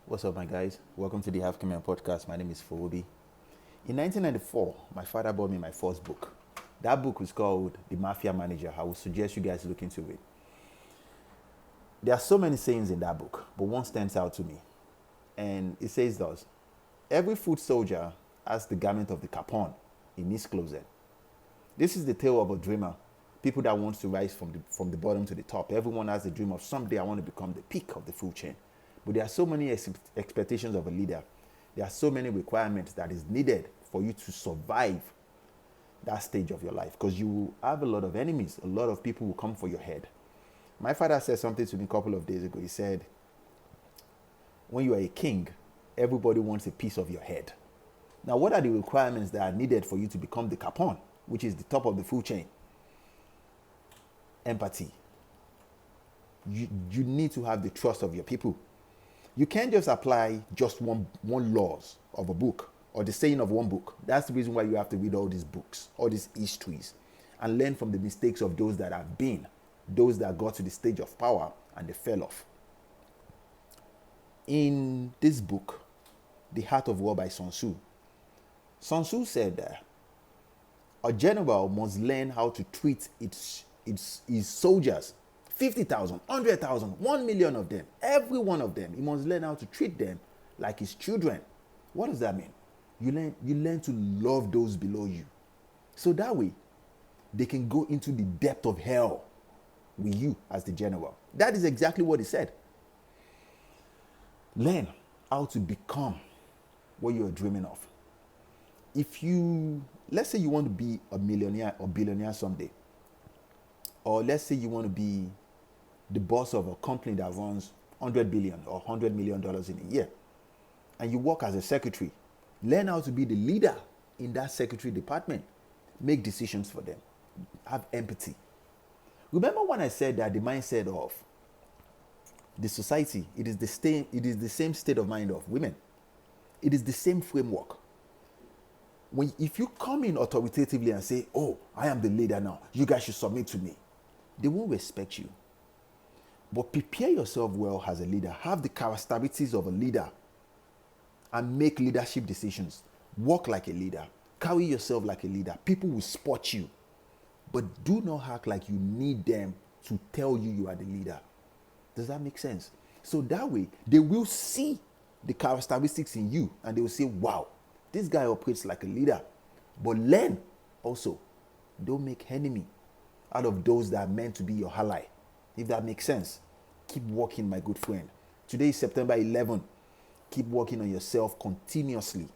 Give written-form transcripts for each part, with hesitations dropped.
What's up, my guys? Welcome to the Half Camera podcast. My name is Fobi. In 1994, my father bought me my first book. That book was called The Mafia Manager. I would suggest you guys look into it. There are so many sayings in that book, but one stands out to me. And it says thus: every foot soldier has the garment of the Capone in his closet. This is the tale of a dreamer. People that wants to rise from the bottom to the top. Everyone has the dream of someday I want to become the peak of the food chain. But there are so many expectations of a leader. There are so many requirements that is needed for you to survive that stage of your life. Because you have a lot of enemies. A lot of people will come for your head. My father said something to me a couple of days ago. He said, when you are a king, everybody wants a piece of your head. Now, what are the requirements that are needed for you to become the Capone, which is the top of the food chain? Empathy. You need to have the trust of your people. You can't just apply just one laws of a book or the saying of one book. That's the reason why you have to read all these books, all these histories, and learn from the mistakes of those that have been, those that got to the stage of power and they fell off. In this book, The Art of War by Sun Tzu, Sun Tzu said that a general must learn how to treat his soldiers. 50,000, 100,000, 1 million of them, every one of them. He must learn how to treat them like his children. What does that mean? You learn to love those below you. So that way, they can go into the depth of hell with you as the general. That is exactly what he said. Learn how to become what you are dreaming of. Let's say you want to be a millionaire or billionaire someday, or let's say you want to be the boss of a company that runs 100 billion or $100 million in a year, and you work as a secretary, learn how to be the leader in that secretary department. Make decisions for them. Have empathy. Remember when I said that the mindset of the society, it is the same state of mind of women. It is the same framework. If you come in authoritatively and say, oh, I am the leader now, you guys should submit to me, they won't respect you. But prepare yourself well as a leader. Have the characteristics of a leader and make leadership decisions. Walk like a leader. Carry yourself like a leader. People will spot you. But do not act like you need them to tell you are the leader. Does that make sense? So that way, they will see the characteristics in you and they will say, wow, this guy operates like a leader. But learn also, don't make enemy out of those that are meant to be your ally. If that makes sense. Keep working, my good friend. Today is September 11. Keep working on yourself continuously.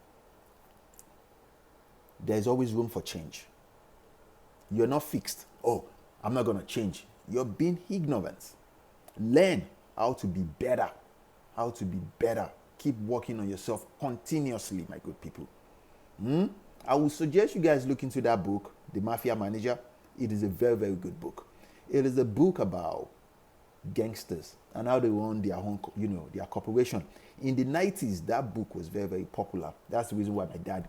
There's always room for change. You're not fixed. Oh, I'm not going to change. You're being ignorant. Learn how to be better. How to be better. Keep working on yourself continuously, my good people. I would suggest you guys look into that book, The Mafia Manager. It is a very, very good book. It is a book about gangsters and how they run their own, their corporation. In the 90s, that book was very, very popular. That's the reason why my dad